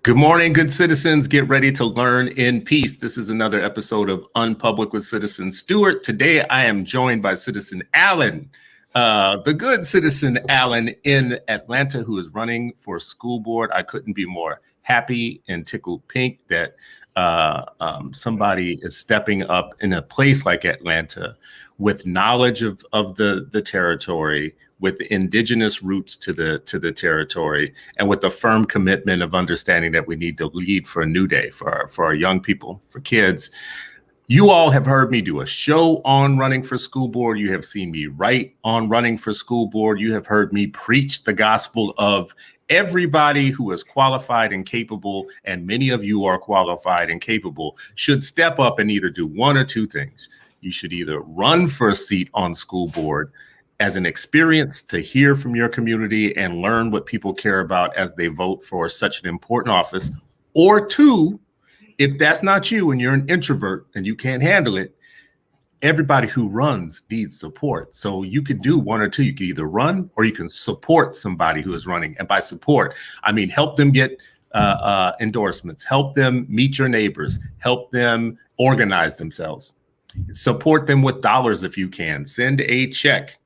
Good morning, good citizens. Get ready to learn in peace. This is another episode of Unpublic with Citizen Stewart. Today, I am joined by Citizen Allen, the good Citizen Allen in Atlanta, who is running for school board. I couldn't be more happy and tickled pink that somebody is stepping up in a place like Atlanta with knowledge of the territory, with indigenous roots to the territory, and with the firm commitment of understanding that we need to lead for a new day for our young people, for kids. You all have heard me do a show on running for school board. You have seen me write on running for school board. You have heard me preach the gospel of everybody who is qualified and capable, and many of you are qualified and capable, should step up and either do one or two things. You should either run for a seat on school board as an experience to hear from your community and learn what people care about as they vote for such an important office, or two, if that's not you and you're an introvert and you can't handle it, everybody who runs needs support. So you could do one or two. You can either run or you can support somebody who is running. And by support, I mean help them get endorsements, help them meet your neighbors, help them organize themselves, support them with dollars if you can, send a check.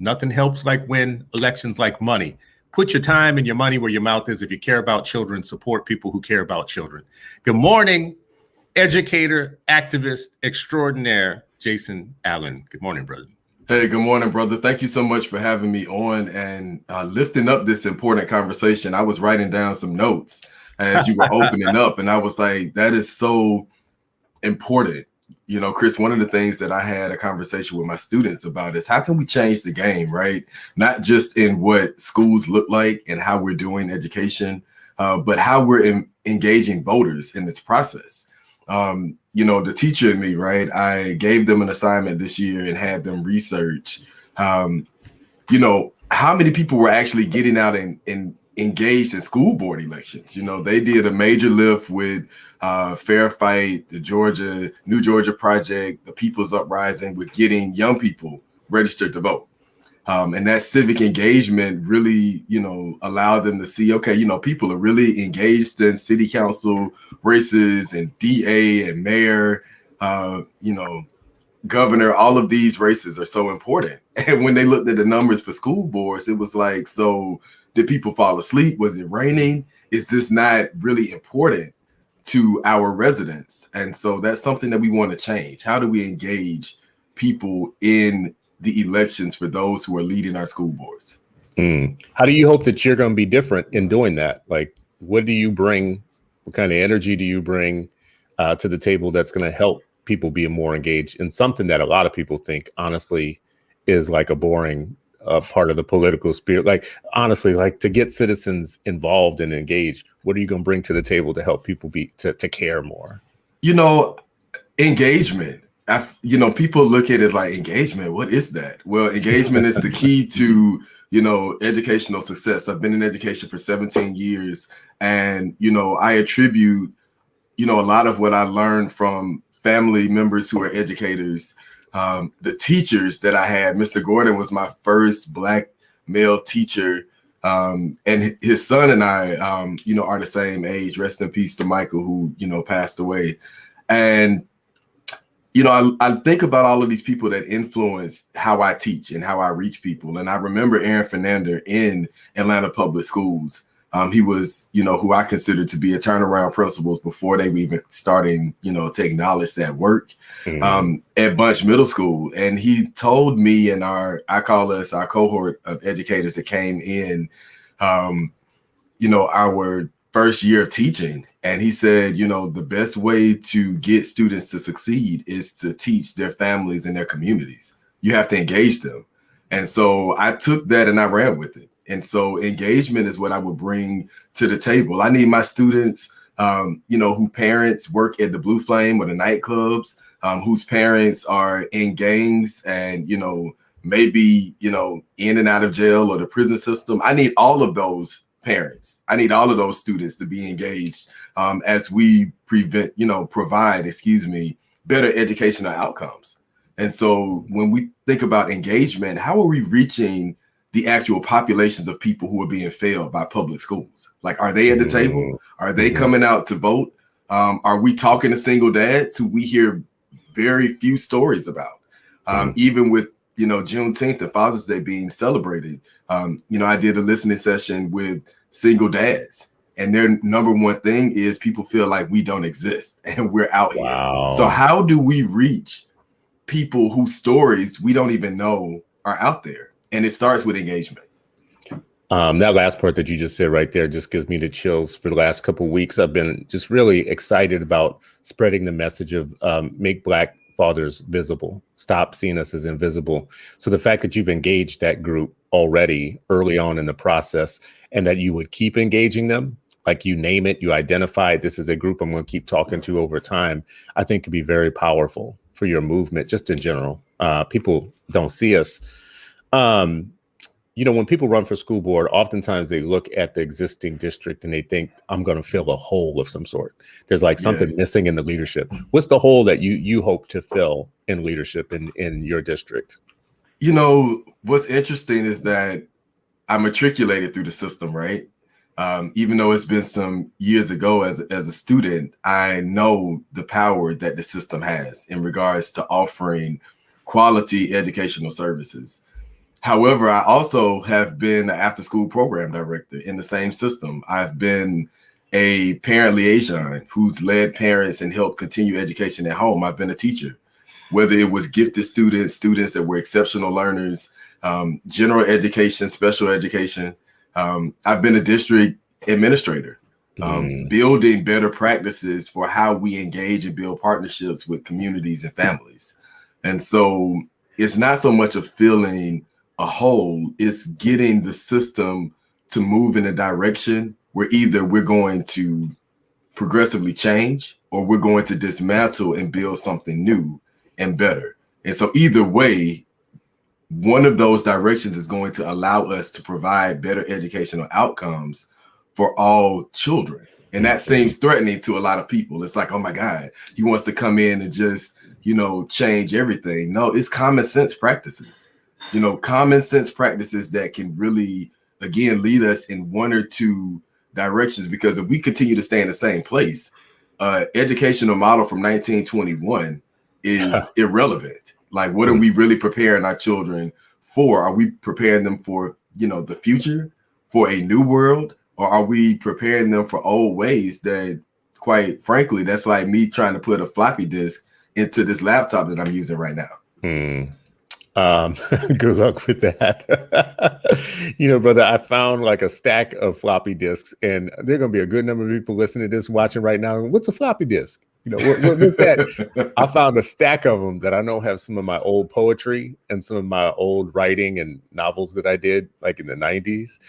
Nothing helps like win elections like money. Put your time and your money where your mouth is. If you care about children, support people who care about children. Good morning, educator, activist extraordinaire, Jason Allen. Good morning, brother. Hey, good morning, brother. Thank you so much for having me on and lifting up this important conversation. I was writing down some notes as you were opening up, and I was like, that is so important. You know, Chris, one of the things that I had a conversation with my students about is how can we change the game, right? Not just in what schools look like and how we're doing education, but how we're engaging voters in this process. You know, the teacher in me, right? I gave them an assignment this year and had them research, you know, how many people were actually getting out and engaged in school board elections. You know, they did a major lift with Fair Fight, the New Georgia Project, the People's Uprising, with getting young people registered to vote. And that civic engagement really, you know, allowed them to see, okay, you know, people are really engaged in city council races and DA and mayor, you know, governor. All of these races are so important. And when they looked at the numbers for school boards, it was like, so did people fall asleep? Was it raining? Is this not really important to our residents? And so that's something that we want to change. How do we engage people in the elections for those who are leading our school boards? How do you hope that you're going to be different in doing that? Like, what do you bring? What kind of energy do you bring to the table that's going to help people be more engaged in something that a lot of people think, honestly, is like a boring part of the political spirit? Like, honestly, like to get citizens involved and engaged, what are you going to bring to the table to help people to care more? You know, engagement. You know, people look at it like engagement. What is that? Well, engagement is the key to, you know, educational success. I've been in education for 17 years. And, you know, I attribute, you know, a lot of what I learned from family members who are educators. The teachers that I had, Mr. Gordon was my first Black male teacher. And his son and I, you know, are the same age. Rest in peace to Michael, who, you know, passed away. And, you know, I think about all of these people that influence how I teach and how I reach people. And I remember Aaron Fernandez in Atlanta Public Schools. He was, you know, who I consider to be a turnaround principals before they were even starting, you know, to acknowledge that work at Bunch Middle School. And he told me and I call us our cohort of educators that came in, you know, our first year of teaching. And he said, you know, the best way to get students to succeed is to teach their families and their communities. You have to engage them. And so I took that and I ran with it. And so engagement is what I would bring to the table. I need my students, you know, whose parents work at the Blue Flame or the nightclubs, whose parents are in gangs and, you know, maybe, you know, in and out of jail or the prison system. I need all of those parents. I need all of those students to be engaged as we provide better educational outcomes. And so when we think about engagement, how are we reaching the actual populations of people who are being failed by public schools. Like, are they at the table? Are they coming out to vote? Are we talking to single dads who we hear very few stories about? Even with, Juneteenth and Father's Day being celebrated, I did a listening session with single dads, and their number one thing is people feel like we don't exist and we're out here. So how do we reach people whose stories we don't even know are out there? And it starts with engagement. That last part that you just said right there just gives me the chills. For the last couple of weeks, I've been just really excited about spreading the message of make Black fathers visible. Stop seeing us as invisible. So the fact that you've engaged that group already early on in the process, and that you would keep engaging them, like you name it, you identify this is a group I'm going to keep talking to over time, I think could be very powerful for your movement, just in general. People don't see us. When people run for school board, oftentimes they look at the existing district and they think, I'm going to fill a hole of some sort. There's like something missing in the leadership. What's the hole that you hope to fill in leadership in your district? What's interesting is that I matriculated through the system, right? Even though it's been some years ago as a student, I know the power that the system has in regards to offering quality educational services. However, I also have been an after-school program director in the same system. I've been a parent liaison who's led parents and helped continue education at home. I've been a teacher, whether it was gifted students that were exceptional learners, general education, special education. I've been a district administrator, building better practices for how we engage and build partnerships with communities and families. And so it's not so much of filling a hole, it's getting the system to move in a direction where either we're going to progressively change or we're going to dismantle and build something new and better. And so either way, one of those directions is going to allow us to provide better educational outcomes for all children. And that seems threatening to a lot of people. It's like, oh my God, he wants to come in and just, change everything. No, it's common sense practices. Common sense practices that can really, again, lead us in one or two directions. Because if we continue to stay in the same place, educational model from 1921 is irrelevant. Like, what are we really preparing our children for? Are we preparing them for, the future, for a new world? Or are we preparing them for old ways that, quite frankly, that's like me trying to put a floppy disk into this laptop that I'm using right now? Good luck with that. Brother, I found like a stack of floppy disks, and there are going to be a good number of people listening to this, watching right now. What's a floppy disk? What's that? I found a stack of them that I know have some of my old poetry and some of my old writing and novels that I did like in the 90s.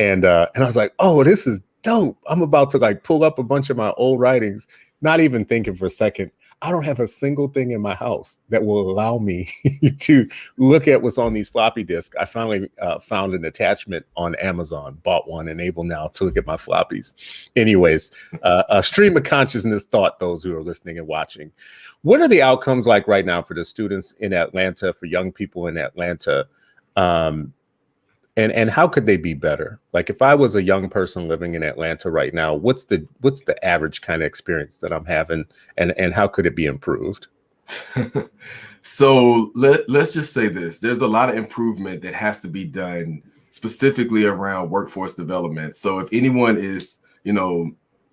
And I was like, oh, this is dope. I'm about to like pull up a bunch of my old writings, not even thinking for a second, I don't have a single thing in my house that will allow me to look at what's on these floppy disks. I finally found an attachment on Amazon, bought one, and able now to look at my floppies. Anyways, a stream of consciousness thought, those who are listening and watching. What are the outcomes like right now for the students in Atlanta, for young people in Atlanta? And how could they be better? Like, if I was a young person living in Atlanta right now, what's the average kind of experience that I'm having, and how could it be improved? So let's just say this. There's a lot of improvement that has to be done specifically around workforce development. So if anyone is,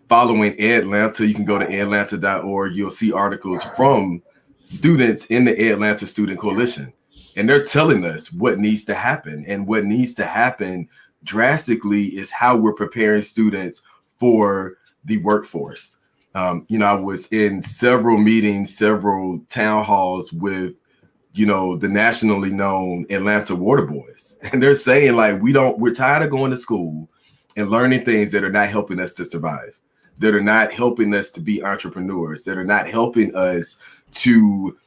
following Atlanta, you can go to atlanta.org. You'll see articles from students in the Atlanta Student Coalition. And they're telling us what needs to happen. And what needs to happen drastically is how we're preparing students for the workforce. I was in several meetings, several town halls with, the nationally known Atlanta Water Boys. And they're saying, like, we're tired of going to school and learning things that are not helping us to survive, that are not helping us to be entrepreneurs, that are not helping us to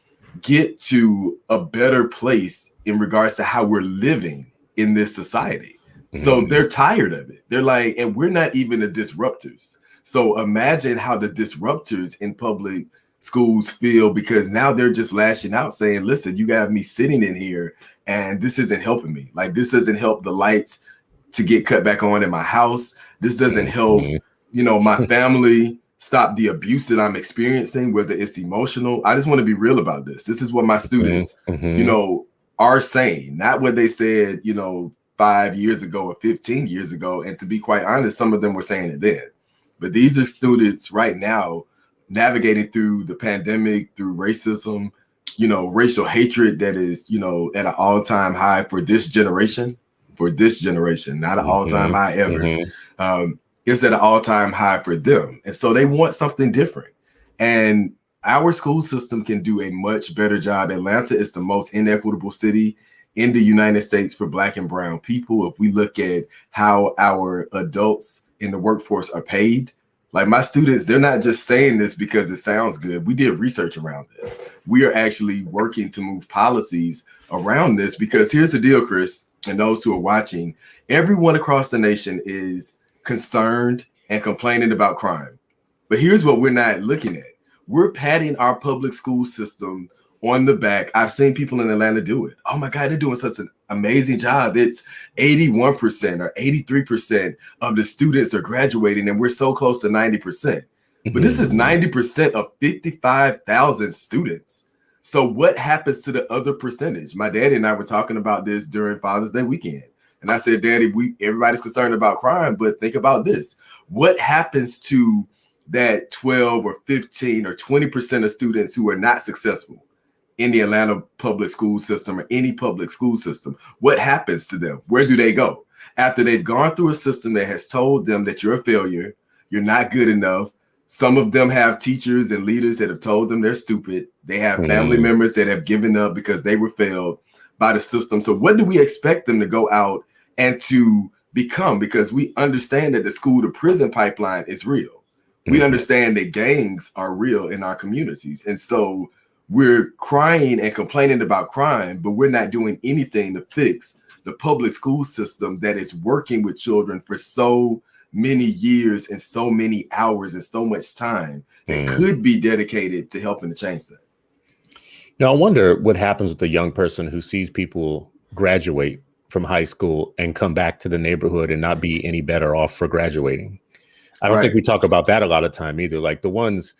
get to a better place in regards to how we're living in this society. So they're tired of it. They're like, and we're not even the disruptors. So imagine how the disruptors in public schools feel, because now they're just lashing out saying, listen, you got me sitting in here and this isn't helping me. Like, this doesn't help the lights to get cut back on in my house. This doesn't help, my family stop the abuse that I'm experiencing, whether it's emotional. I just want to be real about this. This is what my students, are saying, not what they said, 5 years ago or 15 years ago. And to be quite honest, some of them were saying it then. But these are students right now navigating through the pandemic, through racism, racial hatred that is, at an all-time high for this generation, not an all-time high ever. It's at an all-time high for them. And so they want something different. And our school system can do a much better job. Atlanta is the most inequitable city in the United States for Black and brown people. If we look at how our adults in the workforce are paid, like my students, they're not just saying this because it sounds good. We did research around this. We are actually working to move policies around this, because here's the deal, Chris, and those who are watching, everyone across the nation is concerned and complaining about crime. But here's what we're not looking at. We're patting our public school system on the back. I've seen people in Atlanta do it. Oh my God, they're doing such an amazing job. It's 81% or 83% of the students are graduating, and we're so close to 90%. But this is 90% of 55,000 students. So what happens to the other percentage? My daddy and I were talking about this during Father's Day weekend. And I said, Daddy, everybody's concerned about crime, but think about this. What happens to that 12 or 15 or 20% of students who are not successful in the Atlanta public school system or any public school system? What happens to them? Where do they go? After they've gone through a system that has told them that you're a failure, you're not good enough. Some of them have teachers and leaders that have told them they're stupid. They have family members that have given up because they were failed by the system. So what do we expect them to go out and to become? Because we understand that the school to prison pipeline is real. We understand that gangs are real in our communities. And so we're crying and complaining about crime, but we're not doing anything to fix the public school system that is working with children for so many years and so many hours and so much time that could be dedicated to helping to change that. Now, I wonder what happens with the young person who sees people graduate from high school and come back to the neighborhood and not be any better off for graduating. I don't think we talk about that a lot of time either. Like the ones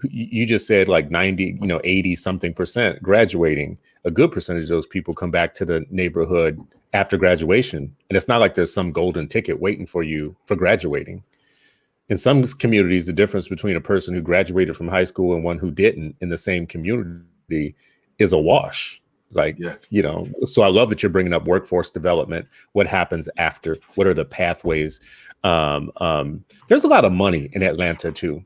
you just said, like 90, 80 something percent graduating, a good percentage of those people come back to the neighborhood after graduation. And it's not like there's some golden ticket waiting for you for graduating. In some communities, the difference between a person who graduated from high school and one who didn't in the same community is a wash. So I love that you're bringing up workforce development. What happens after? What are the pathways? There's a lot of money in Atlanta too,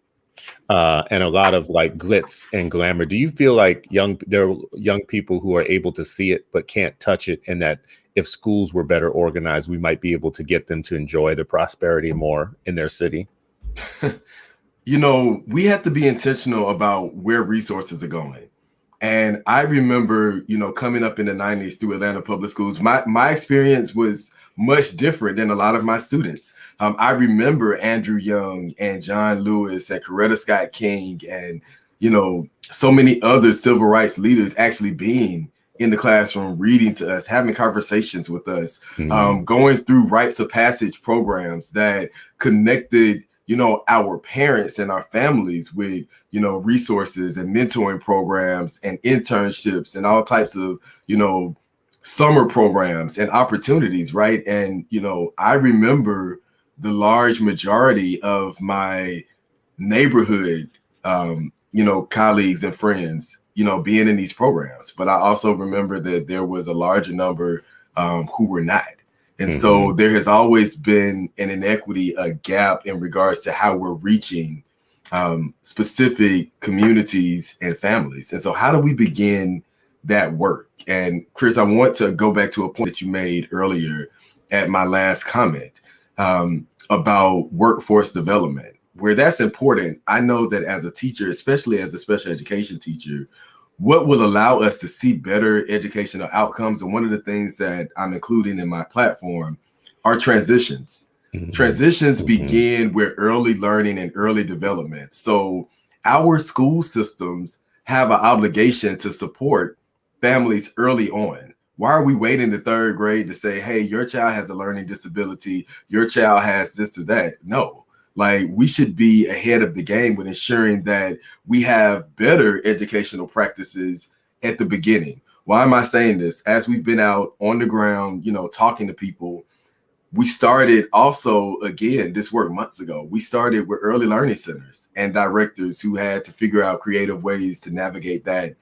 and a lot of like glitz and glamour. Do you feel like there are young people who are able to see it but can't touch it, and that if schools were better organized, we might be able to get them to enjoy the prosperity more in their city? We have to be intentional about where resources are going. And I remember, coming up in the 90s through Atlanta public schools, my experience was much different than a lot of my students. I remember Andrew Young and John Lewis and Coretta Scott King and, so many other civil rights leaders actually being in the classroom, reading to us, having conversations with us, going through rites of passage programs that connected our parents and our families with, resources and mentoring programs and internships and all types of, summer programs and opportunities, right? And, I remember the large majority of my neighborhood, colleagues and friends, being in these programs. But I also remember that there was a larger number who were not. And so there has always been an inequity, a gap in regards to how we're reaching specific communities and families. And so how do we begin that work? And Chris, I want to go back to a point that you made earlier at my last comment about workforce development, where that's important. I know that as a teacher, especially as a special education teacher, what will allow us to see better educational outcomes, and one of the things that I'm including in my platform are transitions. Transitions begin with early learning and early development. So our school systems have an obligation to support families early on. Why are we waiting to third grade to say, hey, your child has a learning disability, your child has this or that? No, like we should be ahead of the game with ensuring that we have better educational practices at the beginning. Why am I saying this? As we've been out on the ground, talking to people, we started also, again, this work months ago. We started with early learning centers and directors who had to figure out creative ways to navigate that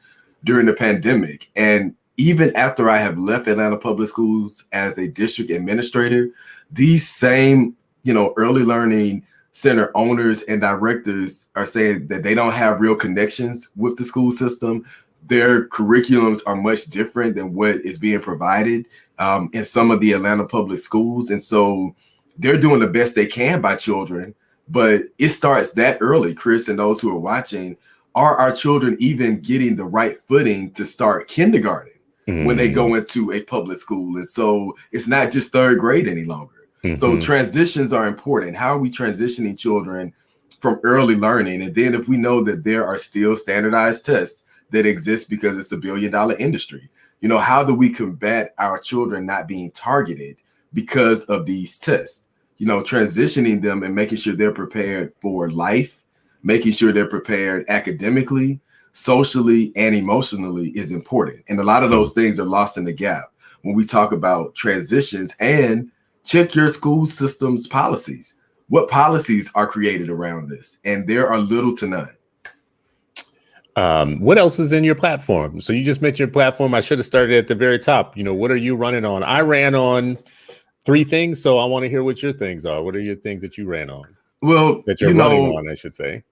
during the pandemic. And even after I have left Atlanta Public Schools as a district administrator, these same, early learning center owners and directors are saying that they don't have real connections with the school system. Their curriculums are much different than what is being provided in some of the Atlanta public schools. And so they're doing the best they can by children, but it starts that early. Chris and those who are watching, are our children even getting the right footing to start kindergarten when they go into a public school? And so it's not just third grade any longer. So transitions are important. How are we transitioning children from early learning? And then if we know that there are still standardized tests that exist because it's $1 billion industry, how do we combat our children not being targeted because of these tests? Transitioning them and making sure they're prepared for life, making sure they're prepared academically, socially, and emotionally is important. And a lot of those things are lost in the gap when we talk about transitions. And check your school system's policies. What policies are created around this? And there are little to none. What else is in your platform? So you just mentioned your platform. I should have started at the very top. What are you running on? I ran on 3 things, so I want to hear what your things are. What are your things that you ran on? Well, that you're running on, I should say.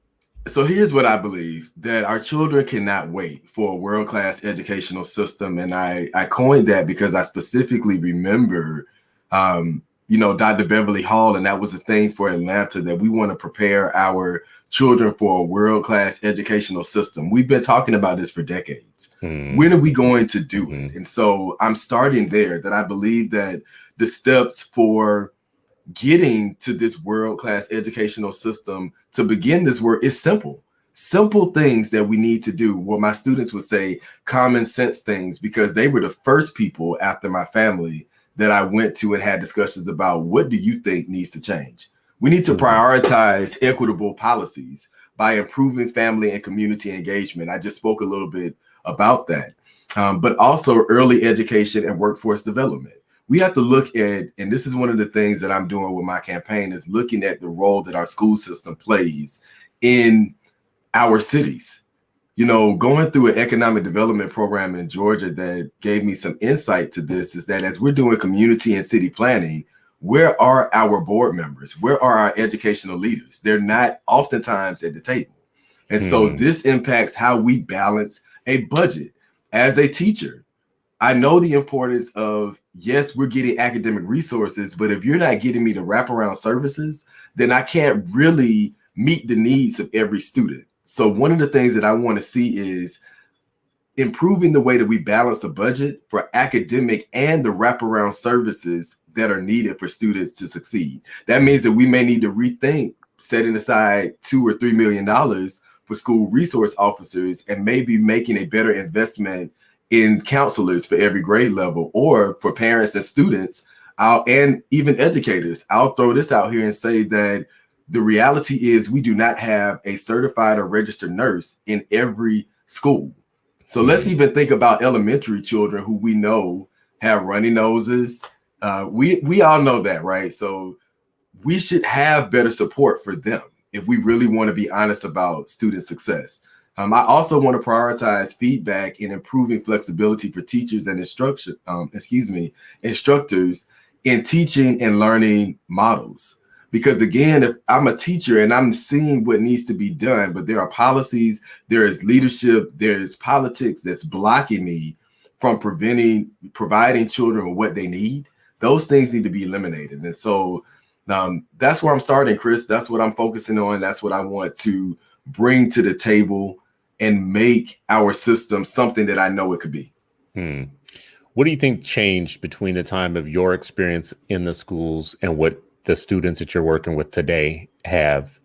So here's what I believe, that our children cannot wait for a world-class educational system. And I coined that because I specifically remember, Dr. Beverly Hall, and that was a thing for Atlanta, that we want to prepare our children for a world-class educational system. We've been talking about this for decades. When are we going to do it? And so I'm starting there, that I believe that the steps for getting to this world-class educational system to begin this work is simple things that we need to do. What my students would say, common sense things, because they were the first people after my family that I went to and had discussions about, what do you think needs to change? We need to prioritize equitable policies by improving family and community engagement. I just spoke a little bit about that, but also early education and workforce development. We have to look at, and this is one of the things that I'm doing with my campaign, is looking at the role that our school system plays in our cities. Going through an economic development program in Georgia that gave me some insight to this is that as we're doing community and city planning, where are our board members? Where are our educational leaders? They're not oftentimes at the table. And so this impacts how we balance a budget. As a teacher, I know the importance of, yes, we're getting academic resources, but if you're not getting me the wraparound services, then I can't really meet the needs of every student. So one of the things that I want to see is improving the way that we balance the budget for academic and the wraparound services that are needed for students to succeed. That means that we may need to rethink setting aside $2 or $3 million for school resource officers, and maybe making a better investment in counselors for every grade level, or for parents and students, and even educators. I'll throw this out here and say that the reality is we do not have a certified or registered nurse in every school. So let's even think about elementary children who we know have runny noses. We all know that, right? So we should have better support for them if we really want to be honest about student success. I also want to prioritize feedback and improving flexibility for teachers and instructors in teaching and learning models. Because again, if I'm a teacher and I'm seeing what needs to be done, but there are policies, there is leadership, there is politics that's blocking me from providing children with what they need, those things need to be eliminated. And so that's where I'm starting, Chris. That's what I'm focusing on. That's what I want to bring to the table and make our system something that I know it could be. What do you think changed between the time of your experience in the schools and what the students that you're working with today have,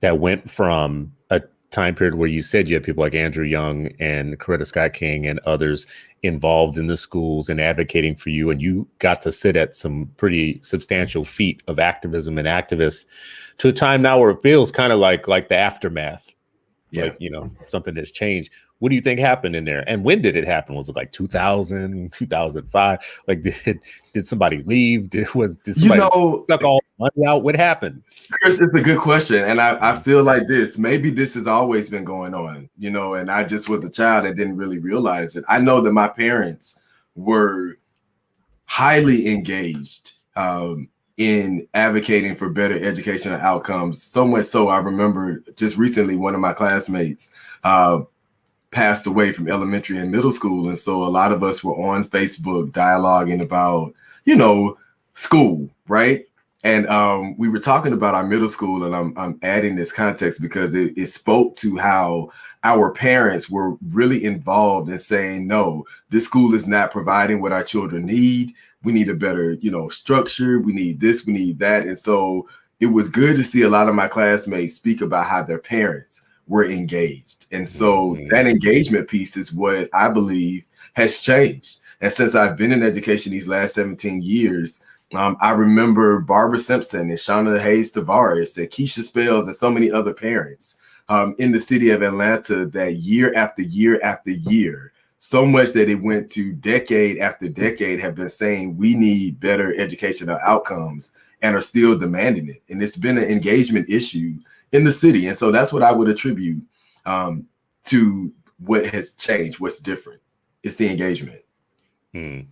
that went from a time period where you said you had people like Andrew Young and Coretta Scott King and others involved in the schools and advocating for you, and you got to sit at some pretty substantial feet of activism and activists, to a time now where it feels kind of like the aftermath, like, you know, something that's changed. What do you think happened in there? And when did it happen? Was it like 2000, 2005? Like, did somebody leave? Did somebody suck all the money out? What happened? Chris, it's a good question. And I feel like maybe this has always been going on, you know, and I just was a child and didn't really realize it. I know that my parents were highly engaged in advocating for better educational outcomes. So much so, I remember just recently, one of my classmates passed away from elementary and middle school. And so a lot of us were on Facebook dialoguing about, you know, school, right? And we were talking about our middle school, and I'm adding this context because it spoke to how our parents were really involved in saying, no, this school is not providing what our children need. We need a better, you know, structure. We need this, we need that. And so it was good to see a lot of my classmates speak about how their parents were engaged. And so that engagement piece is what I believe has changed. And since I've been in education these last 17 years, I remember Barbara Simpson and Shauna Hayes Tavares and Keisha Spells and so many other parents in the city of Atlanta that year after year after year, so much that it went to decade after decade, have been saying we need better educational outcomes and are still demanding it. And it's been an engagement issue in the city. And so that's what I would attribute to what has changed, what's different. It's the engagement. And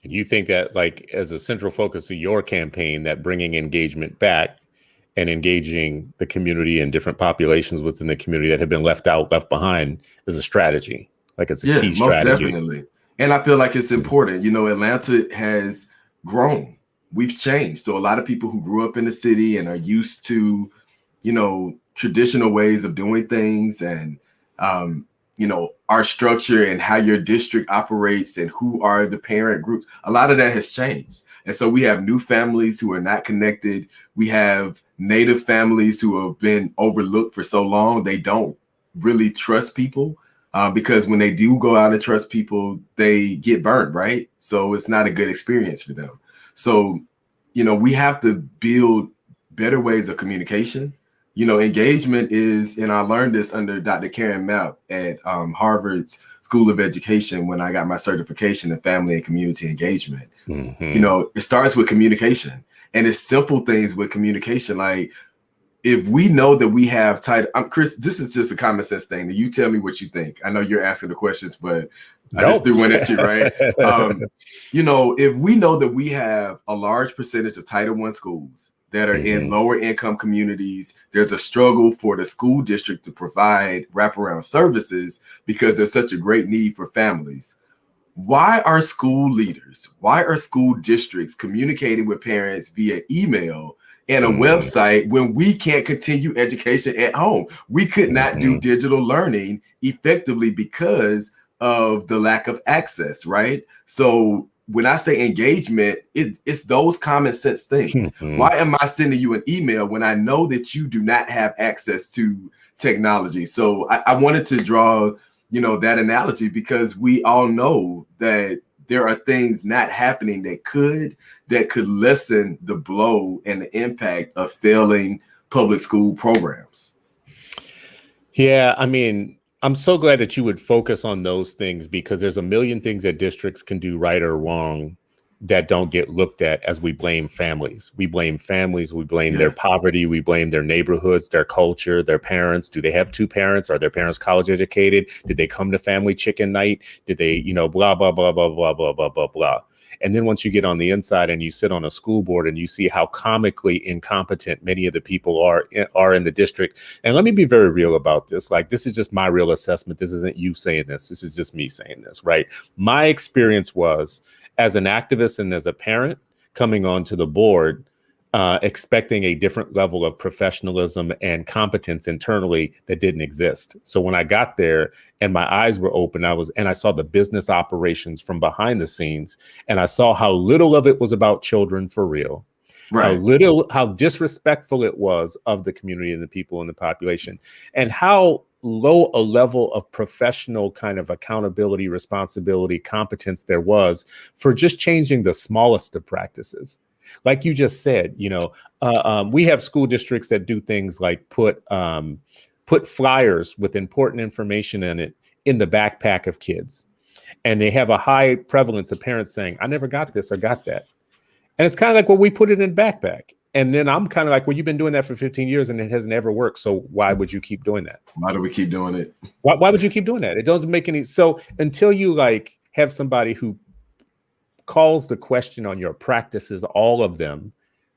you think that, like, as a central focus of your campaign, that bringing engagement back and engaging the community and different populations within the community that have been left behind is a strategy. Like, it's a key strategy. Most definitely. And I feel like it's important. You know, Atlanta has grown. We've changed. So a lot of people who grew up in the city and are used to, you know, traditional ways of doing things and, you know, our structure and how your district operates and who are the parent groups, a lot of that has changed. And so we have new families who are not connected. We have Native families who have been overlooked for so long. They don't really trust people because when they do go out and trust people, they get burned, right? So it's not a good experience for them. So, you know, we have to build better ways of communication. You know, engagement is, and I learned this under Dr. Karen Mapp at Harvard's School of Education when I got my certification in family and community engagement. You know, it starts with communication, and it's simple things with communication. Like, if we know that we have Chris, this is just a common sense thing. You tell me what you think. I know you're asking the questions, but I just threw one at you, right? You know, if we know that we have a large percentage of Title I schools that are in lower income communities, there's a struggle for the school district to provide wraparound services because there's such a great need for families. Why are school leaders, why are school districts communicating with parents via email and a website when we can't continue education at home? We could not do digital learning effectively because of the lack of access, right? So when I say engagement, it's those common sense things. Why am I sending you an email when I know that you do not have access to technology? So I wanted to draw, you know, that analogy because we all know that there are things not happening that could lessen the blow and the impact of failing public school programs. Yeah, I mean, I'm so glad that you would focus on those things because there's a million things that districts can do right or wrong that don't get looked at as we blame families. We blame families. We blame their poverty. We blame their neighborhoods, their culture, their parents. Do they have two parents? Are their parents college educated? Did they come to family chicken night? Did they, you know, blah, blah, blah, blah, blah, blah, blah, blah, blah. And then once you get on the inside and you sit on a school board and you see how comically incompetent many of the people are in the district. And let me be very real about this. Like, this is just my real assessment. This isn't you saying this. This is just me saying this, right? My experience was, as an activist and as a parent coming onto the board, expecting a different level of professionalism and competence internally that didn't exist. So when I got there and my eyes were open, I saw the business operations from behind the scenes, and I saw how little of it was about children for real. Right. How disrespectful it was of the community and the people in the population, and how low a level of professional kind of accountability, responsibility, competence there was for just changing the smallest of practices. Like you just said, we have school districts that do things like put flyers with important information in it in the backpack of kids. And they have a high prevalence of parents saying, I never got this or got that. And it's kind of like, well, we put it in backpack. And then I'm kind of like, well, you've been doing that for 15 years and it hasn't ever worked. So why would you keep doing that? Why do we keep doing it? Why would you keep doing that? It doesn't make any. So until you like have somebody who calls the question on your practices, all of them,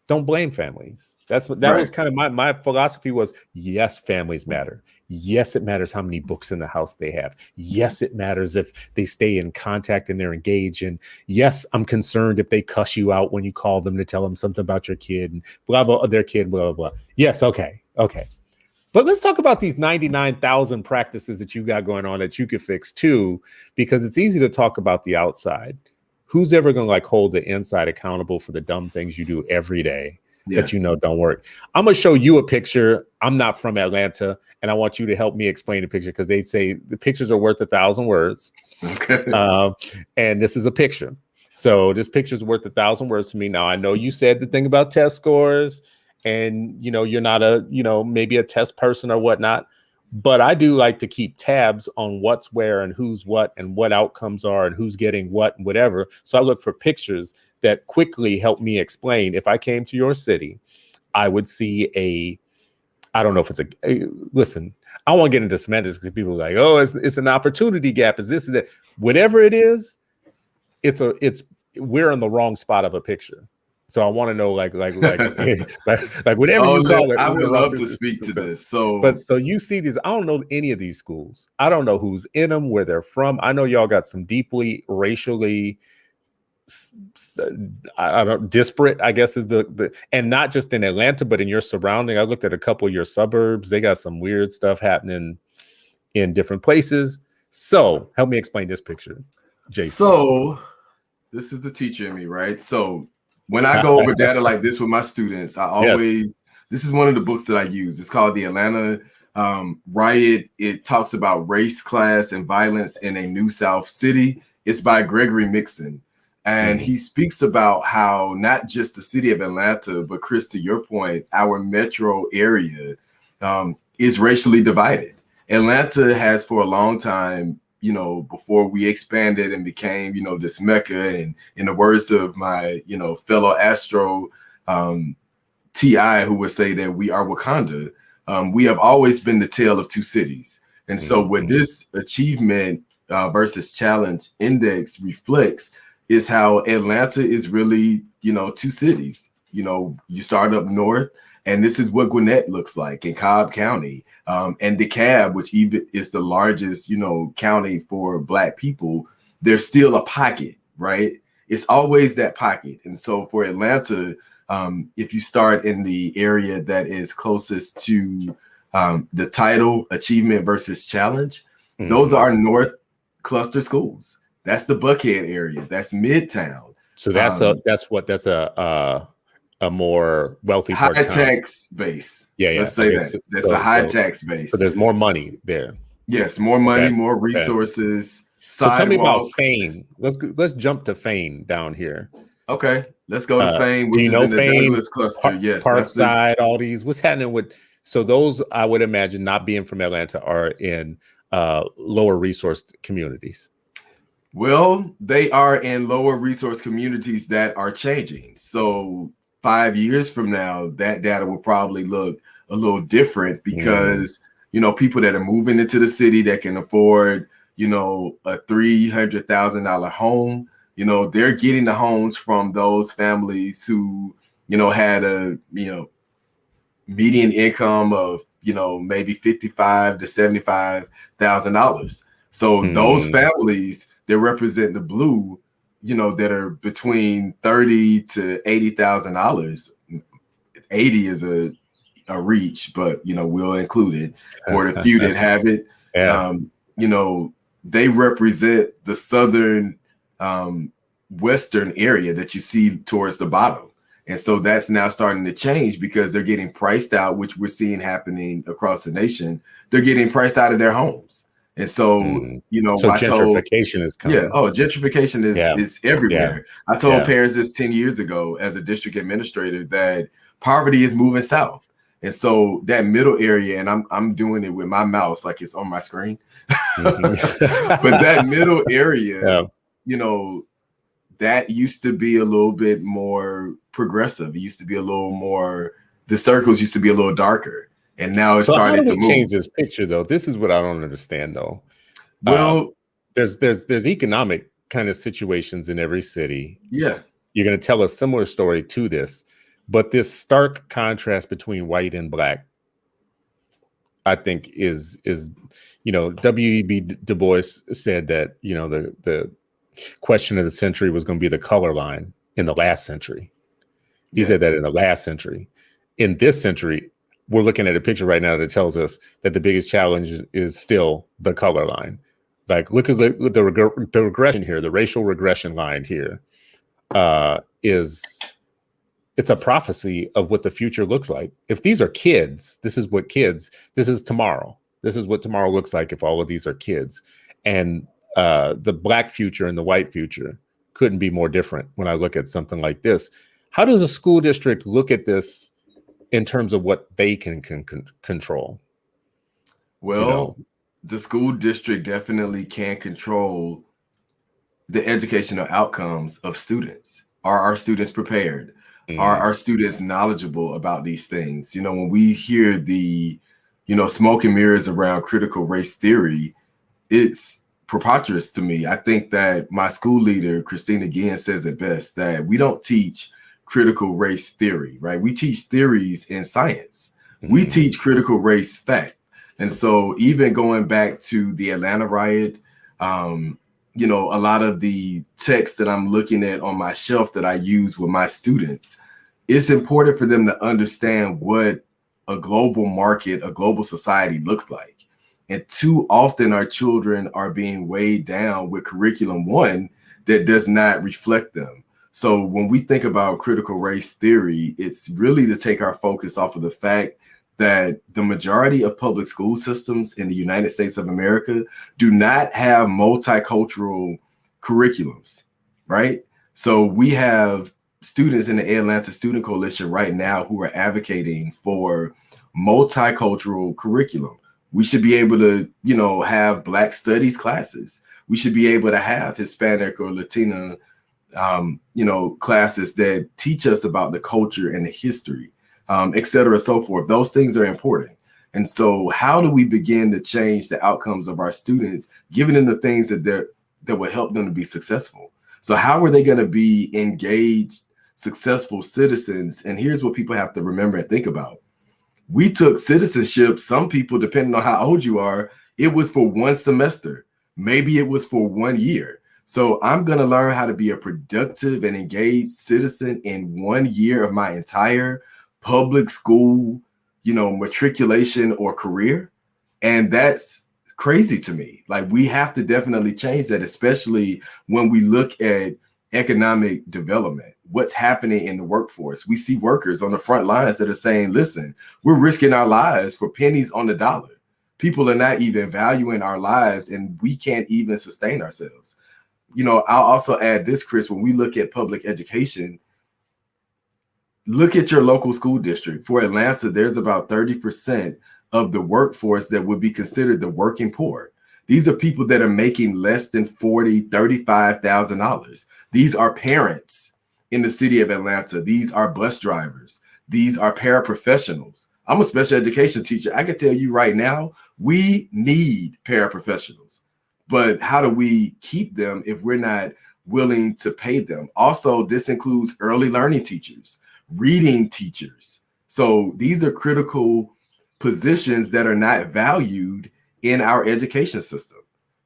don't blame families. That was kind of my philosophy was, yes, families matter. Yes, it matters how many books in the house they have. Yes, it matters if they stay in contact and they're engaged. And yes, I'm concerned if they cuss you out when you call them to tell them something about your kid and blah, blah, their kid, blah, blah, blah. Yes, okay. But let's talk about these 99,000 practices that you got going on that you could fix too, because it's easy to talk about the outside. Who's ever going to like hold the inside accountable for the dumb things you do every day that don't work? I'm going to show you a picture. I'm not from Atlanta, and I want you to help me explain the picture because they say the pictures are worth 1,000 words. Okay. And this is a picture. So this picture is worth 1,000 words to me. Now, I know you said the thing about test scores and, you're not maybe a test person or whatnot. But I do like to keep tabs on what's where and who's what and what outcomes are and who's getting what and whatever. So I look for pictures that quickly help me explain. If I came to your city, I would see I don't know if it's listen, I won't get into semantics because people are like, oh, it's an opportunity gap. Is this and that? Whatever it is, we're in the wrong spot of a picture. So I want to know, like whatever you call it. I would love to speak to this. So you see these. I don't know any of these schools. I don't know who's in them, where they're from. I know y'all got some deeply racially, disparate, I guess is the and not just in Atlanta, but in your surrounding. I looked at a couple of your suburbs. They got some weird stuff happening in different places. So help me explain this picture, Jason. So this is the teacher in me, right? So when I go over data like this with my students, I always, this is one of the books that I use. It's called The Atlanta Riot. It talks about race, class, and violence in a New South City. It's by Gregory Mixon. And he speaks about how not just the city of Atlanta, but Chris, to your point, our metro area is racially divided. Atlanta has for a long time, before we expanded and became, this Mecca, and in the words of my, fellow Astro TI, who would say that we are Wakanda, we have always been the tale of two cities. And so what this achievement versus challenge index reflects is how Atlanta is really, two cities. You start up north, and this is what Gwinnett looks like in Cobb County, and DeKalb, which even is the largest, county for Black people. There's still a pocket, right? It's always that pocket. And so for Atlanta, if you start in the area that is closest to the title achievement versus challenge, those are North cluster schools. That's the Buckhead area. That's Midtown. So that's a more wealthy high tax base. Yeah. Let's say that. That's a high tax base. So there's more money there. Yes, more money, more resources. So tell me about Fane. Let's jump to Fane down here. Okay, let's go to Fane, which is in the Fane, Douglas cluster. Yes, Parkside, all these. What's happening with? So those, I would imagine, not being from Atlanta, are in lower resourced communities. Well, they are in lower resource communities that are changing. So 5 years from now, that data will probably look a little different because, people that are moving into the city that can afford, a $300,000 home, they're getting the homes from those families who, had a, median income of, maybe $55,000 to $75,000. So those families that represent the blue, that are between $30,000 to $80,000. 80 is a reach, but we'll include it for the few that have it. They represent the southern western area that you see towards the bottom. And so that's now starting to change because they're getting priced out, which we're seeing happening across the nation. They're getting priced out of their homes. And so, Mhm. you know, So I told, gentrification is yeah, coming. oh, gentrification Yeah. is everywhere. I told Yeah. parents this 10 years ago as a district administrator that poverty is moving south. And so that middle area, and I'm doing it with my mouse like it's on my screen. Mhm. But that middle area, Yeah. you know, that used to be a little bit more progressive. It used to be a little more, the circles used to be a little darker. And now it's So how do starting to we move. change this picture though? This is what I don't understand though. Well, There's economic kind of situations in every city. yeah. You're going to tell a similar story to this, but this stark contrast between white and black, I think is you know, W.E.B. Du Bois said that, you know, the question of the century was going to be the color line in the last century. He Yeah. said that in the last century. In this century, we're looking at a picture right now that tells us that the biggest challenge is still the color line. Like, look at the regression here, the racial regression line here. Is it's a prophecy of what the future looks like. If these are kids, this is tomorrow. This is what tomorrow looks like if all of these are kids. And the black future and the white future couldn't be more different when I look at something like this. How does a school district look at this in terms of what they can control? Well, You know? the school district definitely can control the educational outcomes of students. Are our students prepared? Are our students knowledgeable about these things? You know, when we hear the, you know, smoke and mirrors around critical race theory, it's preposterous to me. I think that my school leader, Christina Guillen, says it best, that we don't teach critical race theory, right? We teach theories in science. We teach critical race fact. And so even going back to the Atlanta riot, you know, a lot of the text that I'm looking at on my shelf that I use with my students, it's important for them to understand what a global market, a global society looks like. And too often our children are being weighed down with curriculum one that does not reflect them. So when we think about critical race theory, it's really to take our focus off of the fact that the majority of public school systems in the United States of America do not have multicultural curriculums, right? So we have students in the Atlanta Student Coalition right now who are advocating for multicultural curriculum. We should be able to, you know, have Black studies classes. We should be able to have Hispanic or Latina, you know, classes that teach us about the culture and the history, et cetera, so forth. Those things are important. And so how do we begin to change the outcomes of our students, giving them the things that will help them to be successful? So how are they going to be engaged, successful citizens? And here's what people have to remember and think about. We took citizenship, some people, depending on how old you are, it was for one semester. Maybe it was for 1 year. So I'm going to learn how to be a productive and engaged citizen in 1 year of my entire public school, you know, matriculation or career. And that's crazy to me. Like, we have to definitely change that, especially when we look at economic development, what's happening in the workforce. We see workers on the front lines that are saying, listen, we're risking our lives for pennies on the dollar. People are not even valuing our lives, and we can't even sustain ourselves. You know, I'll also add this, Chris, when we look at public education, look at your local school district. For Atlanta, there's about 30% of the workforce that would be considered the working poor. These are people that are making less than $40,000, $35,000. These are parents in the city of Atlanta. These are bus drivers. These are paraprofessionals. I'm a special education teacher. I can tell you right now, we need paraprofessionals. But how do we keep them if we're not willing to pay them? Also, this includes early learning teachers, reading teachers. So these are critical positions that are not valued in our education system.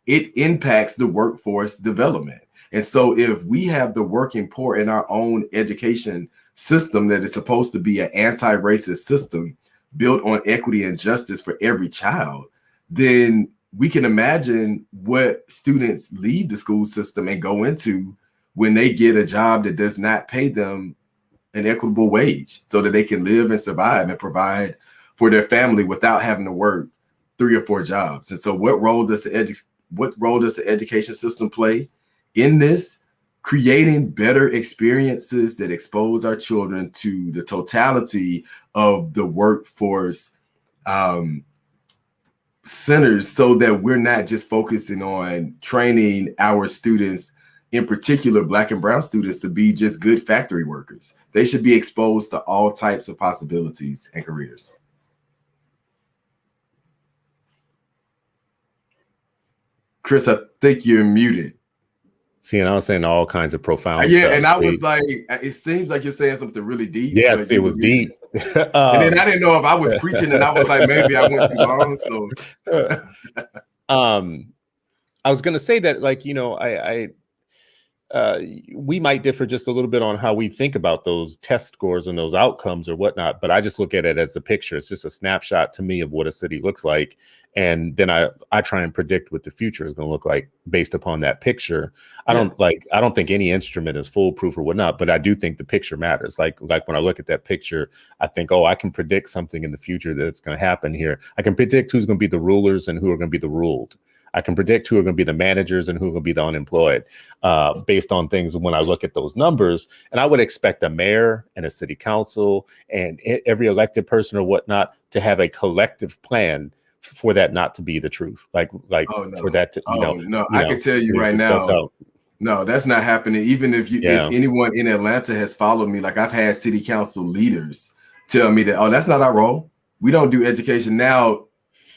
It impacts the workforce development. And so if we have the working poor in our own education system that is supposed to be an anti-racist system built on equity and justice for every child, then we can imagine what students leave the school system and go into when they get a job that does not pay them an equitable wage so that they can live and survive and provide for their family without having to work 3 or 4 jobs. And so what role does the education system play in this? Creating better experiences that expose our children to the totality of the workforce centers, so that we're not just focusing on training our students, in particular Black and brown students, to be just good factory workers. They should be exposed to all types of possibilities and careers. Chris, I think you're muted. See, and I was saying all kinds of profound Yeah, stuff. and I was like, it seems like you're saying something really deep. Yes, it was deep. And then I didn't know if I was preaching, and I was like, maybe I went too long. So, I was going to say that, like, you know, we might differ just a little bit on how we think about those test scores and those outcomes or whatnot, but I just look at it as a picture. It's just a snapshot to me of what a city looks like. And then I try and predict what the future is going to look like based upon that picture. I don't think any instrument is foolproof or whatnot, but I do think the picture matters. Like when I look at that picture, I think, oh, I can predict something in the future that's going to happen here. I can predict who's going to be the rulers and who are going to be the ruled. I can predict who are going to be the managers and who are going to be the unemployed based on things when I look at those numbers. And I would expect a mayor and a city council and every elected person or whatnot to have a collective plan for that not to be the truth. For that to, I can tell you right now, no, that's not happening. Even if anyone in Atlanta has followed me, like I've had city council leaders tell me that, oh, that's not our role. We don't do education now.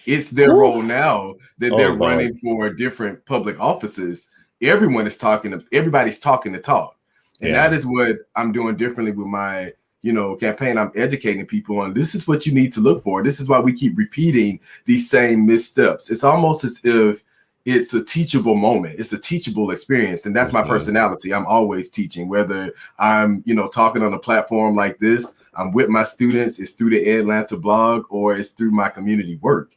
It's their role now that they're running for different public offices. Everybody's talking the talk. And that is what I'm doing differently with my, campaign. I'm educating people on, this is what you need to look for. This is why we keep repeating these same missteps. It's almost as if it's a teachable moment. It's a teachable experience. And that's my personality. I'm always teaching, whether I'm, talking on a platform like this, I'm with my students, it's through the Atlanta blog, or it's through my community work.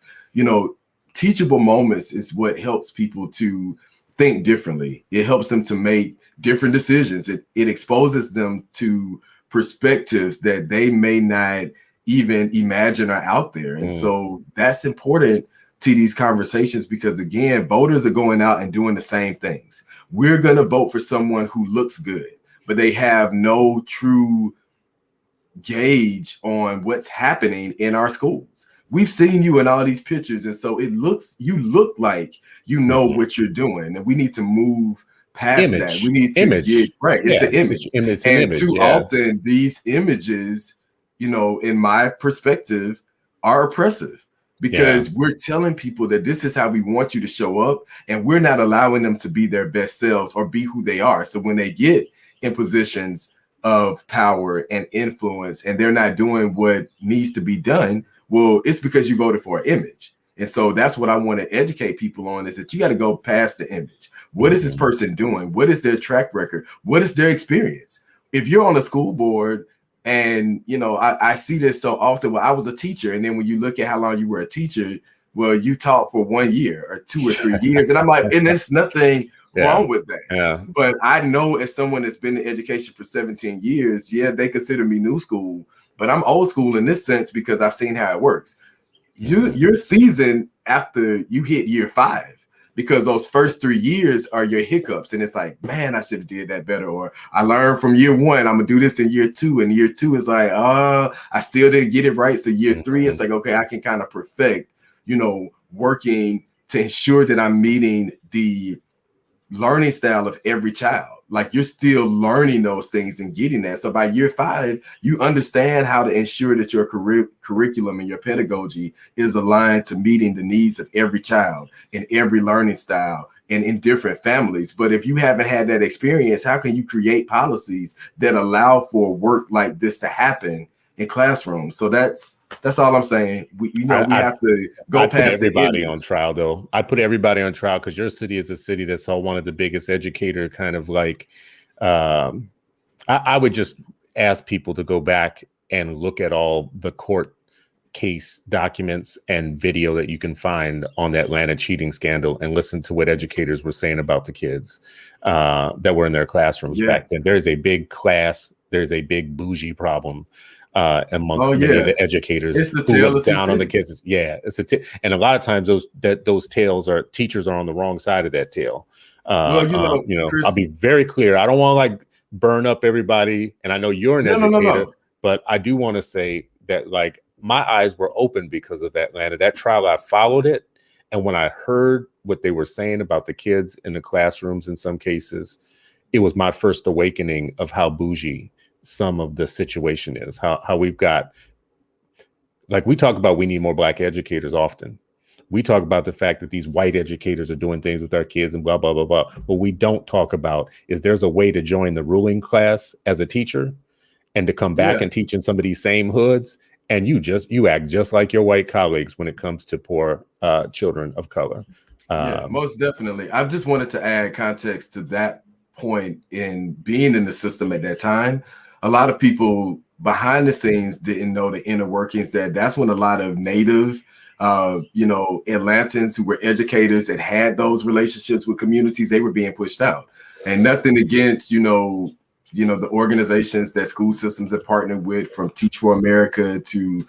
Teachable moments is what helps people to think differently. It helps them to make different decisions. It exposes them to perspectives that they may not even imagine are out there. And so that's important to these conversations, because again, voters are going out and doing the same things. We're going to vote for someone who looks good, but they have no true gauge on what's happening in our schools. We've seen you in all these pictures, and so you look like you know what you're doing, and we need to move past that. We need to get right. It's an image. Too often these images, in my perspective, are oppressive, because we're telling people that this is how we want you to show up, and we're not allowing them to be their best selves or be who they are. So when they get in positions of power and influence and they're not doing what needs to be done, well, it's because you voted for an image. And so that's what I want to educate people on, is that you got to go past the image. What is this person doing? What is their track record? What is their experience? If you're on a school board, and I see this so often. Well, I was a teacher, and then when you look at how long you were a teacher, well, you taught for 1 year or 2 or 3 years, and I'm like, and there's nothing wrong with that. Yeah. But I know, as someone that's been in education for 17 years, they consider me new school, but I'm old school in this sense because I've seen how it works. You're seasoned after you hit year 5, because those first 3 years are your hiccups. And it's like, man, I should have did that better. Or I learned from year 1, I'm gonna do this in year 2. And year 2 is like, I still didn't get it right. So year 3, it's like, okay, I can kind of perfect, working to ensure that I'm meeting the learning style of every child. Like, you're still learning those things and getting that. So by year 5, you understand how to ensure that your curriculum and your pedagogy is aligned to meeting the needs of every child in every learning style and in different families. But if you haven't had that experience, how can you create policies that allow for work like this to happen in classrooms? So that's all I'm saying. We have to go past everybody on trial, though. I put everybody on trial because your city is a city that saw one of the biggest educator kind of like. I would just ask people to go back and look at all the court case documents and video that you can find on the Atlanta cheating scandal, and listen to what educators were saying about the kids that were in their classrooms back then. There's a big class there's a big bougie problem amongst Oh, many of yeah. the educators It's the who tale look of two down on the cities. kids. Yeah, and a lot of times those tales are teachers are on the wrong side of that tale. Well, you know, I'll Chris, be very clear. I don't want to like burn up everybody, and I know you're an educator, no. but I do want to say that like my eyes were open because of Atlanta. That trial, I followed it, and when I heard what they were saying about the kids in the classrooms, in some cases, it was my first awakening of how bougie some of the situation is. How we've got, like, we talk about we need more Black educators often. We talk about the fact that these white educators are doing things with our kids and blah, blah, blah, blah. What we don't talk about is there's a way to join the ruling class as a teacher and to come back Yeah. and teach in some of these same hoods. And you act just like your white colleagues when it comes to poor children of color. Yeah, most definitely. I just wanted to add context to that point. In being in the system at that time, a lot of people behind the scenes didn't know the inner workings. That's when a lot of native Atlantans who were educators that had those relationships with communities, they were being pushed out. And nothing against the organizations that school systems have partnered with, from Teach for America to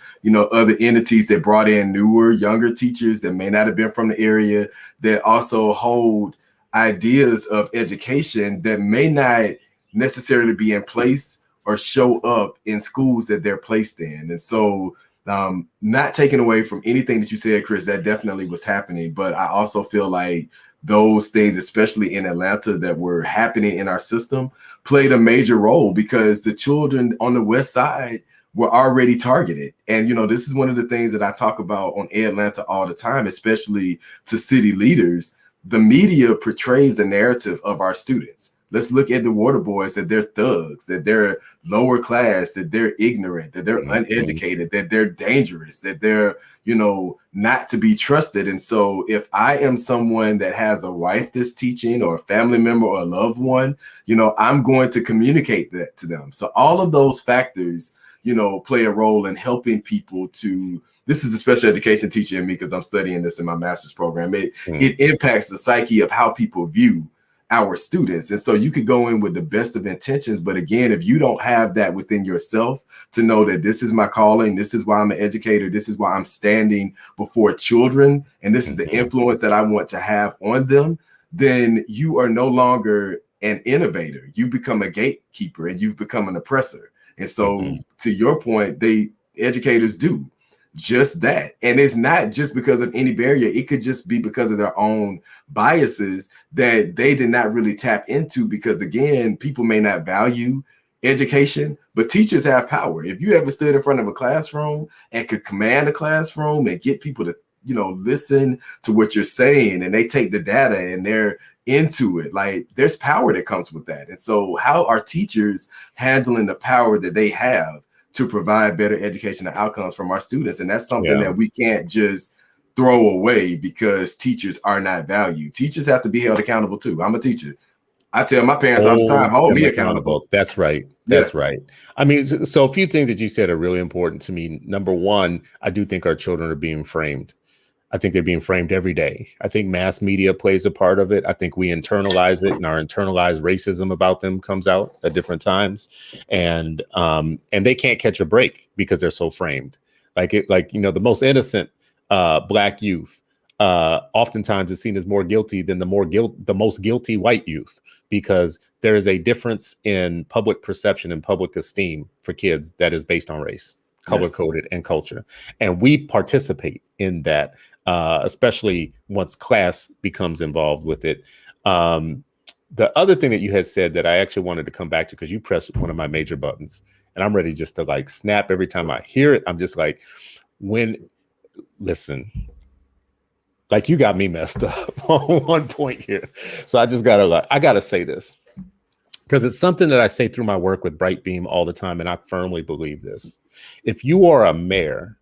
other entities that brought in newer, younger teachers that may not have been from the area, that also hold ideas of education that may not necessarily be in place or show up in schools that they're placed in. And so not taking away from anything that you said, Chris, that definitely was happening. But I also feel like those things, especially in Atlanta, that were happening in our system, played a major role because the children on the West Side were already targeted. And, this is one of the things that I talk about on Atlanta all the time, especially to city leaders. The media portrays the narrative of our students. Let's look at the water boys, that they're thugs, that they're lower class, that they're ignorant, that they're uneducated, that they're dangerous, that they're, not to be trusted. And so if I am someone that has a wife that's teaching, or a family member or a loved one, I'm going to communicate that to them. So all of those factors, play a role in helping people to. This is a special education teacher in me because I'm studying this in my master's program. It impacts the psyche of how people view our students. And so you could go in with the best of intentions, but again, if you don't have that within yourself to know that this is my calling, this is why I'm an educator, this is why I'm standing before children, and this is the influence that I want to have on them, then you are no longer an innovator. You become a gatekeeper and you've become an oppressor. And so to your point, educators do just that. And it's not just because of any barrier. It could just be because of their own biases that they did not really tap into, because again, people may not value education, but teachers have power. If you ever stood in front of a classroom and could command a classroom and get people to, listen to what you're saying, and they take the data and they're into it, like, there's power that comes with that. And so how are teachers handling the power that they have to provide better educational outcomes from our students? And that's something that we can't just throw away because teachers are not valued. Teachers have to be held accountable too. I'm a teacher. I tell my parents all the time, hold me accountable. That's right. That's right. I mean, so a few things that you said are really important to me. Number one, I do think our children are being framed. I think they're being framed every day. I think mass media plays a part of it. I think we internalize it, and our internalized racism about them comes out at different times. And they can't catch a break because they're so framed. The most innocent Black youth oftentimes is seen as more guilty than the most guilty white youth, because there is a difference in public perception and public esteem for kids that is based on race, color-coded, and culture. And we participate in that, especially once class becomes involved with it. The other thing that you had said that I actually wanted to come back to, because you pressed one of my major buttons, and I'm ready just to like snap every time I hear it. I'm just like, listen, like, you got me messed up on one point here. So I just gotta say this, because it's something that I say through my work with Brightbeam all the time, and I firmly believe this. If you are a mayor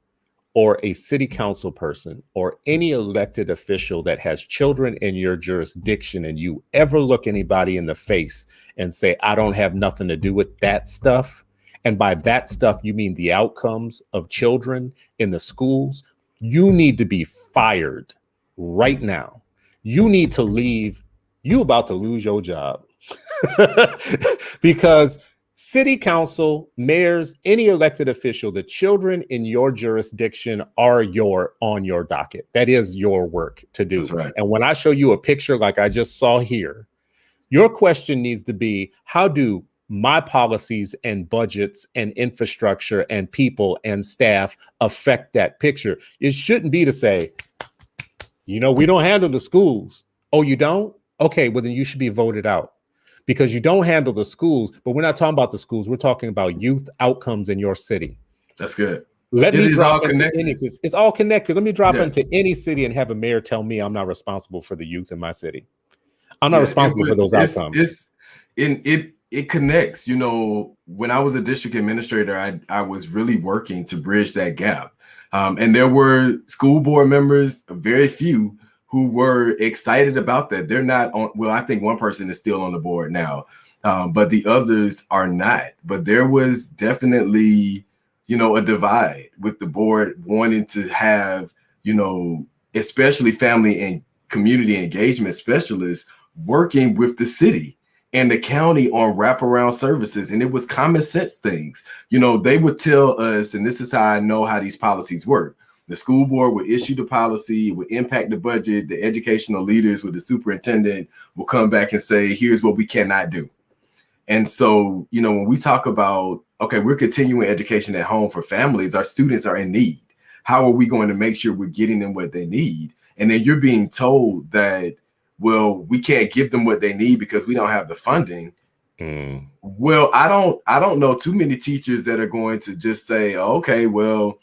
or a city council person or any elected official that has children in your jurisdiction, and you ever look anybody in the face and say, I don't have nothing to do with that stuff, and by that stuff, you mean the outcomes of children in the schools, you need to be fired right now. You need to leave. You about to lose your job because City council, mayors, any elected official, the children in your jurisdiction are on your docket. That is your work to do. That's right. And when I show you a picture like I just saw here, your question needs to be, how do my policies and budgets and infrastructure and people and staff affect that picture? It shouldn't be to say, we don't handle the schools. Oh, you don't? Okay, well, then you should be voted out because you don't handle the schools. But we're not talking about the schools. We're talking about youth outcomes in your city. That's good. Let It me is drop all into connected. it's all connected. Let me drop Yeah. into any city and have a mayor tell me I'm not responsible for the youth in my city. I'm not Yeah, responsible for those outcomes. It connects. When I was a district administrator, I was really working to bridge that gap. And there were school board members, very few, who were excited about that. They're not on. Well, I think one person is still on the board now, but the others are not. But there was definitely, a divide with the board wanting to have, especially family and community engagement specialists working with the city and the county on wraparound services. And it was common sense things. They would tell us, and this is how I know how these policies work. The school board would issue the policy, it would impact the budget. The educational leaders with the superintendent will come back and say, here's what we cannot do. And so, when we talk about, okay, we're continuing education at home for families, our students are in need. How are we going to make sure we're getting them what they need? And then you're being told that, well, we can't give them what they need because we don't have the funding. Well, I don't know too many teachers that are going to just say, okay, well,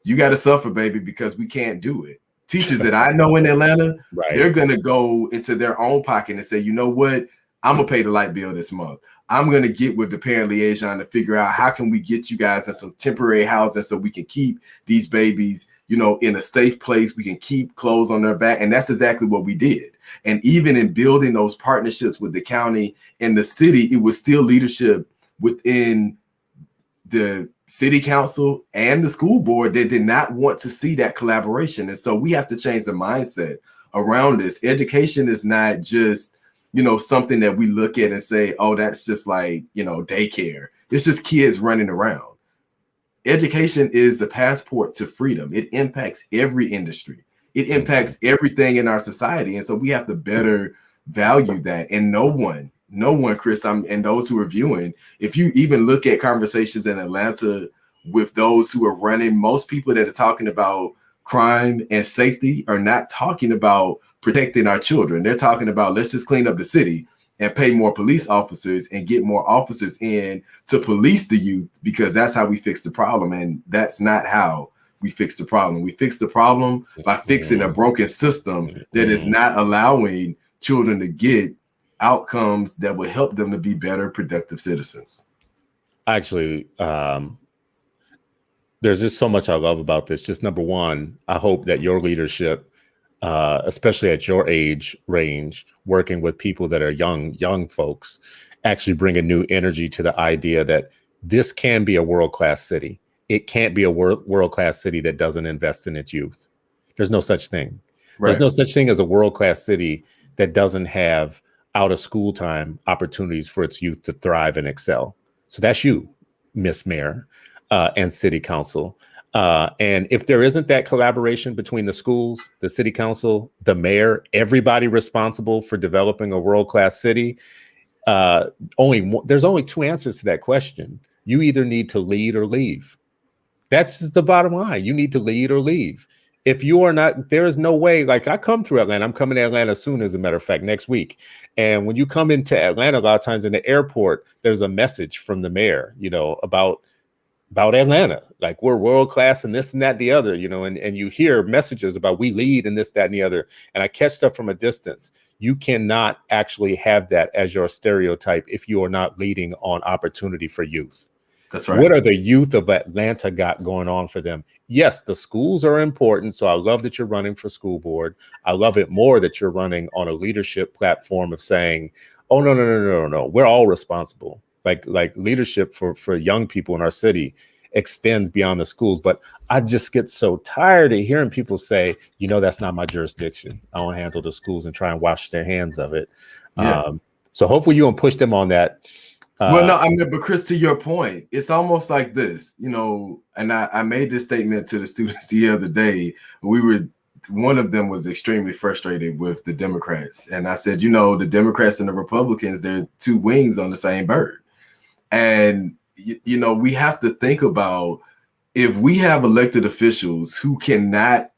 you got to suffer, baby, because we can't do it. Teachers that I know in Atlanta, Right. They're going to go into their own pocket and say, you know what? I'm going to pay the light bill this month. I'm going to get with the parent liaison to figure out how can we get you guys in some temporary housing so we can keep these babies, in a safe place. We can keep clothes on their back. And that's exactly what we did. And even in building those partnerships with the county and the city, it was still leadership within the city council and the school board that did not want to see that collaboration. And so we have to change the mindset around this. Education is not just, something that we look at and say, oh, that's just like, daycare. It's just kids running around. Education is the passport to freedom. It impacts every industry. It impacts everything in our society. And so we have to better value that. And no one, Chris, and those who are viewing, if you even look at conversations in Atlanta with those who are running, most people that are talking about crime and safety are not talking about protecting our children. They're talking about, let's just clean up the city and pay more police officers and get more officers in to police the youth, because that's how we fix the problem. And that's not how we fix the problem. We fix the problem by fixing a broken system that is not allowing children to get outcomes that will help them to be better, productive citizens. Actually, there's just so much I love about this. Just number one, I hope that your leadership, especially at your age range, working with people that are young folks, actually bring a new energy to the idea that this can be a world-class city. It can't be a world-class city that doesn't invest in its youth. There's no such thing. Right. There's no such thing as a world-class city that doesn't have out of school time opportunities for its youth to thrive and excel. So that's you, Miss Mayor, and City Council. And if there isn't that collaboration between the schools, the City Council, the mayor, everybody responsible for developing a world-class city, there's only two answers to that question. You either need to lead or leave. That's just the bottom line. You need to lead or leave. If you are not, there is no way. Like, I come through Atlanta. I'm coming to Atlanta soon, as a matter of fact, next week. And when you come into Atlanta, a lot of times in the airport, there's a message from the mayor, about Atlanta. Like, we're world class and this and that, the other, and you hear messages about we lead and this, that, and the other. And I catch stuff from a distance. You cannot actually have that as your stereotype if you are not leading on opportunity for youth. That's right. What are the youth of Atlanta got going on for them? Yes, the schools are important. So I love that you're running for school board. I love it more that you're running on a leadership platform of saying, oh, no. We're all responsible. Like leadership for young people in our city extends beyond the schools. But I just get so tired of hearing people say, that's not my jurisdiction. I don't handle the schools, and try and wash their hands of it. Yeah. So hopefully you can push them on that. Well, no, I mean, but Chris, to your point, it's almost like this, and I made this statement to the students the other day. One of them was extremely frustrated with the Democrats. And I said, the Democrats and the Republicans, they're two wings on the same bird. And, we have to think about, if we have elected officials who cannot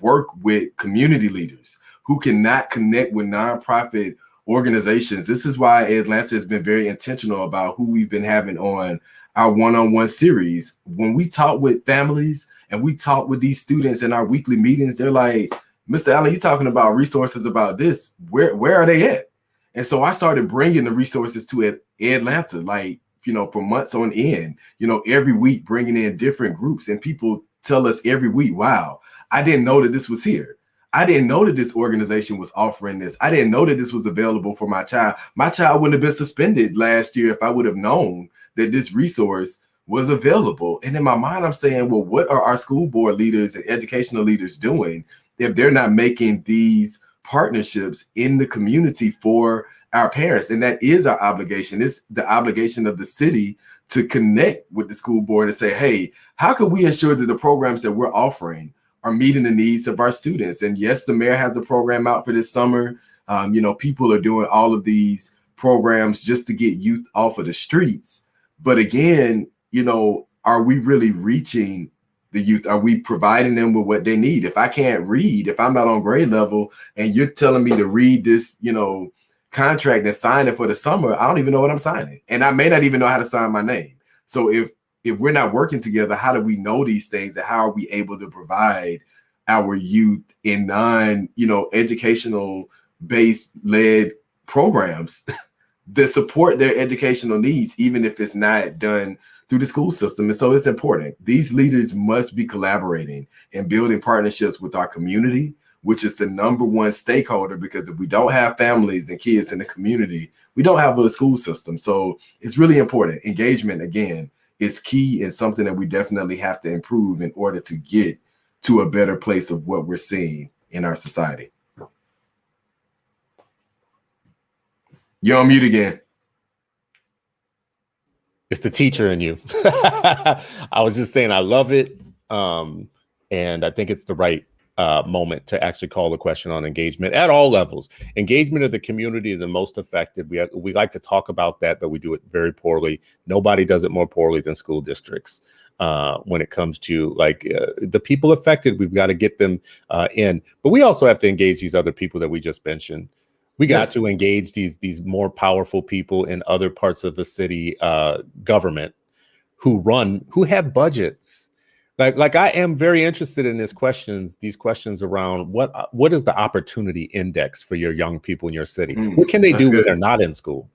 work with community leaders, who cannot connect with nonprofit organizations. This is why Atlanta has been very intentional about who we've been having on our one-on-one series. When we talk with families and we talk with these students in our weekly meetings, they're like, Mr. Allen, you're talking about resources about this. Where are they at? And so I started bringing the resources to Atlanta, like, for months on end, every week bringing in different groups, and people tell us every week, wow, I didn't know that this was here. I didn't know that this organization was offering this. I didn't know that this was available for my child. My child wouldn't have been suspended last year if I would have known that this resource was available. And in my mind, I'm saying, well, what are our school board leaders and educational leaders doing if they're not making these partnerships in the community for our parents? And that is our obligation. It's the obligation of the city to connect with the school board and say, hey, how can we ensure that the programs that we're offering are meeting the needs of our students? And yes, the mayor has a program out for this summer. People are doing all of these programs just to get youth off of the streets. But again, are we really reaching the youth? Are we providing them with what they need? If I can't read, if I'm not on grade level and you're telling me to read this, contract and sign it for the summer, I don't even know what I'm signing. And I may not even know how to sign my name. So if we're not working together, how do we know these things, and how are we able to provide our youth in educational based led programs that support their educational needs, even if it's not done through the school system? And so it's important. These leaders must be collaborating and building partnerships with our community, which is the number one stakeholder, because if we don't have families and kids in the community, we don't have a school system. So it's really important. Engagement, again, is key, and something that we definitely have to improve in order to get to a better place of what we're seeing in our society. You're on mute again. It's the teacher in you. I was just saying, I love it. And I think it's the right moment to actually call the question on engagement at all levels. Engagement of the community is the most effective. We like to talk about that, but we do it very poorly. Nobody does it more poorly than school districts when it comes to the people affected. We've got to get them in, but we also have to engage these other people that we just mentioned. We got to engage these more powerful people in other parts of the city government who have budgets. Like I am very interested in these questions around what is the opportunity index for your young people in your city? What can they do when they're not in school?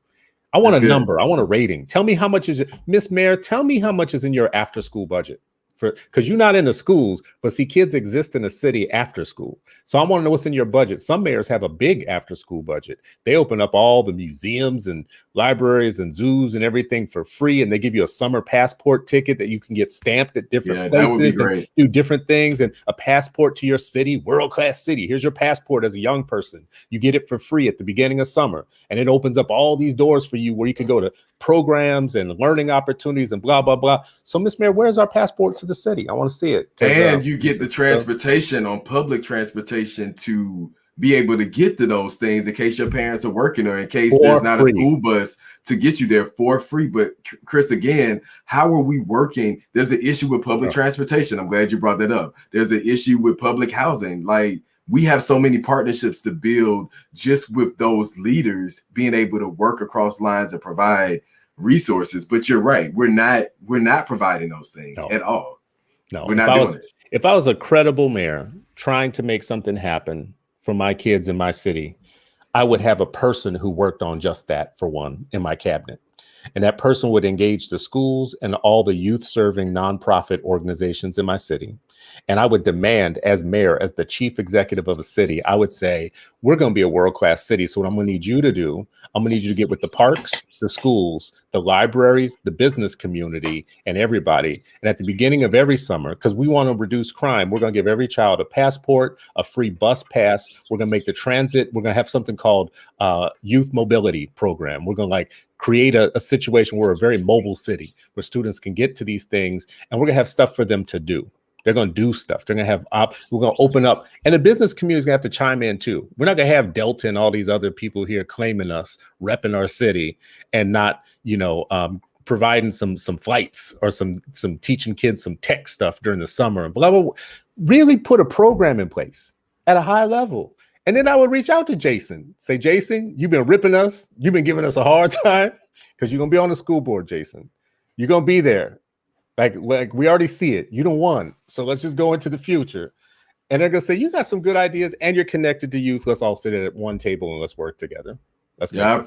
I want a number. I want a rating. Tell me how much is it, Miss Mayor, tell me how much is in your after school budget. Because you're not in the schools, but see, kids exist in the city after school. So I want to know what's in your budget. Some mayors have a big after school budget. They open up all the museums and libraries and zoos and everything for free. And they give you a summer passport ticket that you can get stamped at different places and do different things, and a passport to your city, world-class city. Here's your passport as a young person. You get it for free at the beginning of summer. And it opens up all these doors for you where you can go to programs and learning opportunities and blah, blah, blah. So Miss Mayor, where's our passport to the city? I want to see it. And you get the transportation on public transportation to be able to get to those things in case your parents are working, or in case there's not a school bus to get you there for free. But Chris, again, how are we working? There's an issue with public transportation. I'm glad you brought that up. There's an issue with public housing. Like, we have so many partnerships to build just with those leaders being able to work across lines and provide resources. But you're right. We're not providing those things at all. No, we're not doing it. If I was a credible mayor trying to make something happen for my kids in my city, I would have a person who worked on just that, for one, in my cabinet. And that person would engage the schools and all the youth serving nonprofit organizations in my city. And I would demand, as mayor, as the chief executive of a city, I would say, we're going to be a world-class city. So what I'm going to need you to do, I'm going to need you to get with the parks, the schools, the libraries, the business community, and everybody. And at the beginning of every summer, because we want to reduce crime, we're going to give every child a passport, a free bus pass. We're going to make the transit. We're going to have something called youth mobility program. We're going to create a situation where we're a very mobile city where students can get to these things, and we're going to have stuff for them to do. They're going to do stuff. They're going to have we're going to open up, and the business community is going to have to chime in too. We're not going to have Delta and all these other people here claiming us, repping our city, and not, providing some flights or some teaching kids some tech stuff during the summer and blah, blah, blah. Really put a program in place at a high level. And then I would reach out to Jason, say, Jason, you've been ripping us. You've been giving us a hard time because you're going to be on the school board, Jason. You're going to be there. Like we already see it. You don't won. So let's just go into the future. And they're going to say, you got some good ideas and you're connected to youth. Let's all sit at one table and let's work together.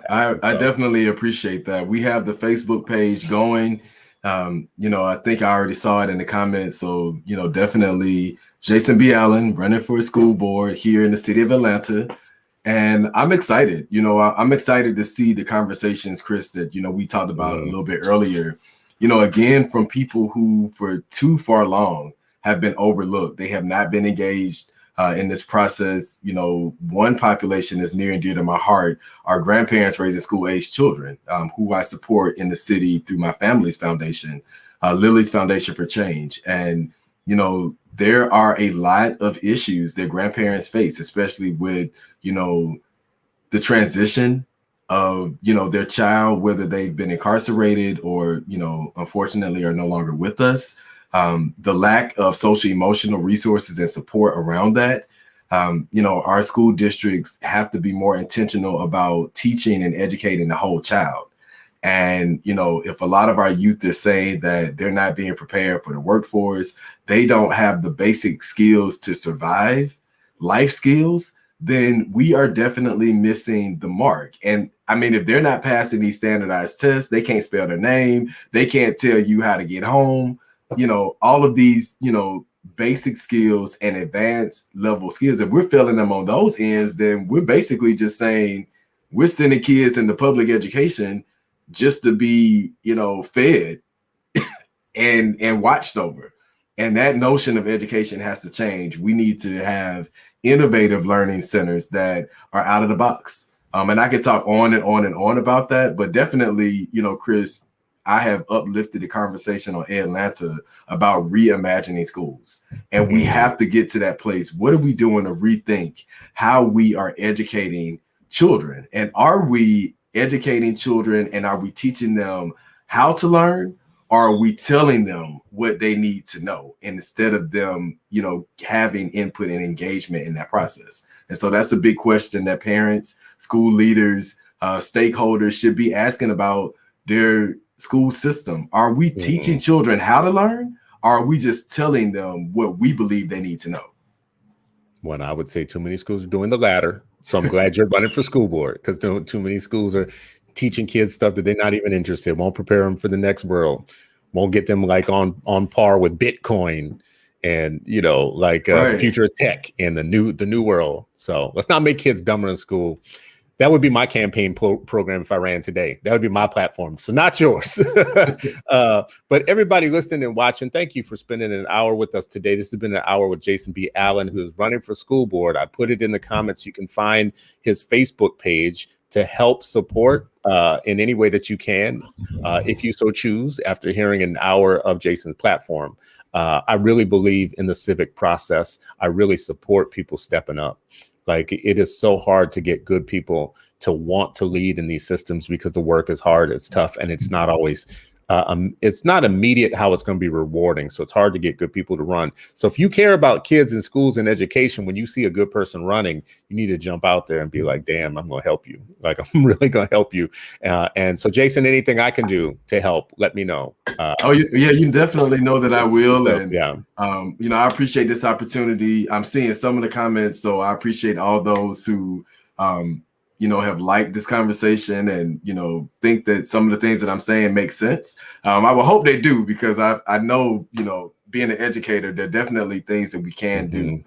I definitely appreciate that. We have the Facebook page going. I think I already saw it in the comments. So, definitely Jason B. Allen running for a school board here in the city of Atlanta. And I'm excited. I'm excited to see the conversations, Chris, that, we talked about a little bit earlier. Again, from people who for too far long have been overlooked. They have not been engaged in this process. One population is near and dear to my heart are grandparents raising school-age children, who I support in the city through my family's foundation, Lily's Foundation for Change. And, there are a lot of issues that grandparents face, especially with, the transition of, their child, whether they've been incarcerated or, unfortunately are no longer with us. The lack of social emotional resources and support around that. Our school districts have to be more intentional about teaching and educating the whole child. And, if a lot of our youth are saying that they're not being prepared for the workforce, they don't have the basic skills to survive, life skills, then we are definitely missing the mark. And I mean, if they're not passing these standardized tests, they can't spell their name, they can't tell you how to get home, all of these, basic skills and advanced level skills. If we're failing them on those ends, then we're basically just saying we're sending kids into public education just to be, fed and watched over. And that notion of education has to change. We need to have innovative learning centers that are out of the box. And I could talk on and on and on about that, but definitely, Chris, I have uplifted the conversation on Atlanta about reimagining schools. And we have to get to that place. What are we doing to rethink how we are educating children? And are we educating children and are we teaching them how to learn? Or are we telling them what they need to know? And instead of them, having input and engagement in that process. And so that's a big question that parents, school leaders, stakeholders should be asking about their school system. Are we teaching children how to learn? Or are we just telling them what we believe they need to know? Well, I would say too many schools are doing the latter. So I'm glad you're running for school board, because too many schools are teaching kids stuff that they're not even interested in, won't prepare them for the next world, won't get them on par with Bitcoin and, the future of tech and the new world. So let's not make kids dumber in school. That would be my campaign program if I ran today. That would be my platform. So not yours. But everybody listening and watching, thank you for spending an hour with us today. This has been an hour with Jason B. Allen, who is running for school board. I put it in the comments. You can find his Facebook page to help support in any way that you can, if you so choose, after hearing an hour of Jason's platform. I really believe in the civic process. I really support people stepping up. Like, it is so hard to get good people to want to lead in these systems because the work is hard, it's tough, and it's not always, it's not immediate how it's going to be rewarding. So it's hard to get good people to run. So if you care about kids in schools and education, when you see a good person running, you need to jump out there and be like, damn, I'm going to help you. Like, I'm really going to help you. And so, Jason, anything I can do to help, let me know. You definitely know that I will. So, and, I appreciate this opportunity. I'm seeing some of the comments, so I appreciate all those who, have liked this conversation and, think that some of the things that I'm saying make sense. I will hope they do, because I know, being an educator, there are definitely things that we can Mm-hmm. do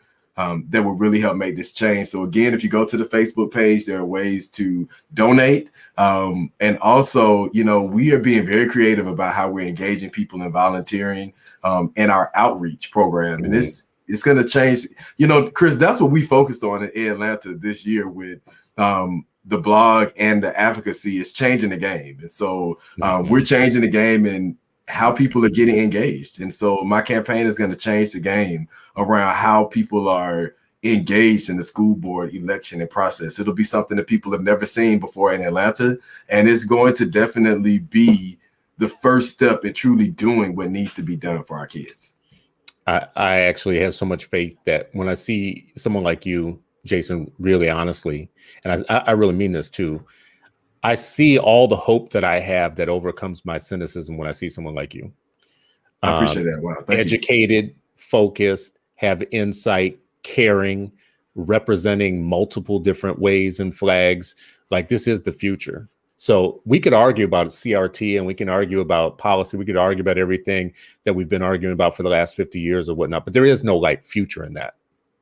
that will really help make this change. So again, if you go to the Facebook page, there are ways to donate. And also, you know, we are being very creative about how we're engaging people in volunteering and our outreach program. And it's going to change. You know, Chris, that's what we focused on in Atlanta this year with the blog and the advocacy is changing the game. And so we're changing the game and how people are getting engaged. And so my campaign is going to change the game around how people are engaged in the school board election and process. It'll be something that people have never seen before in Atlanta. And it's going to definitely be the first step in truly doing what needs to be done for our kids. I actually have so much faith that when I see someone like you, Jason, really honestly, and I really mean this too, I see all the hope that I have that overcomes my cynicism when I see someone like you. I appreciate that. Wow. Thank Educated, focused, have insight, caring, representing multiple different ways and flags. Like, this is the future. So we could argue about CRT and we can argue about policy. We could argue about everything that we've been arguing about for the last 50 years or whatnot, but there is no like future in that.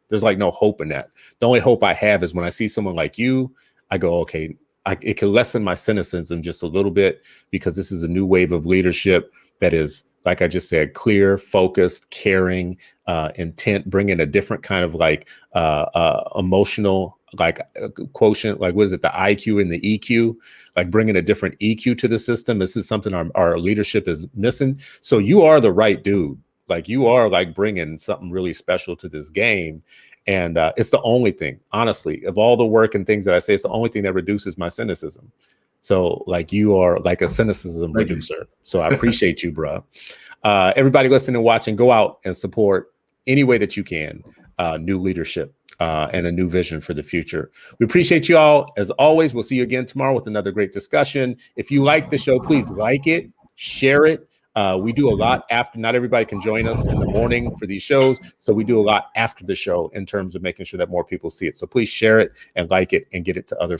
There's like no hope in that. The only hope I have is when I see someone like you, I go, okay, it can lessen my cynicism just a little bit, because this is a new wave of leadership that is, like I just said, clear, focused, caring, intent, bringing a different kind of like emotional like quotient, like what is it, the IQ and the EQ, like bringing a different EQ to the system. This is something our leadership is missing. So you are the right dude. Like, you are like bringing something really special to this game. And it's the only thing, honestly, of all the work and things that I say, it's the only thing that reduces my cynicism. So like, you are like a cynicism reducer. So I appreciate you, bro. Everybody listening and watching, go out and support any way that you can, new leadership and a new vision for the future. We appreciate you all. As always, we'll see you again tomorrow with another great discussion. If you like the show, please like it, share it. We do a lot after. Not everybody can join us in the morning for these shows, so we do a lot after the show in terms of making sure that more people see it. So please share it and like it and get it to other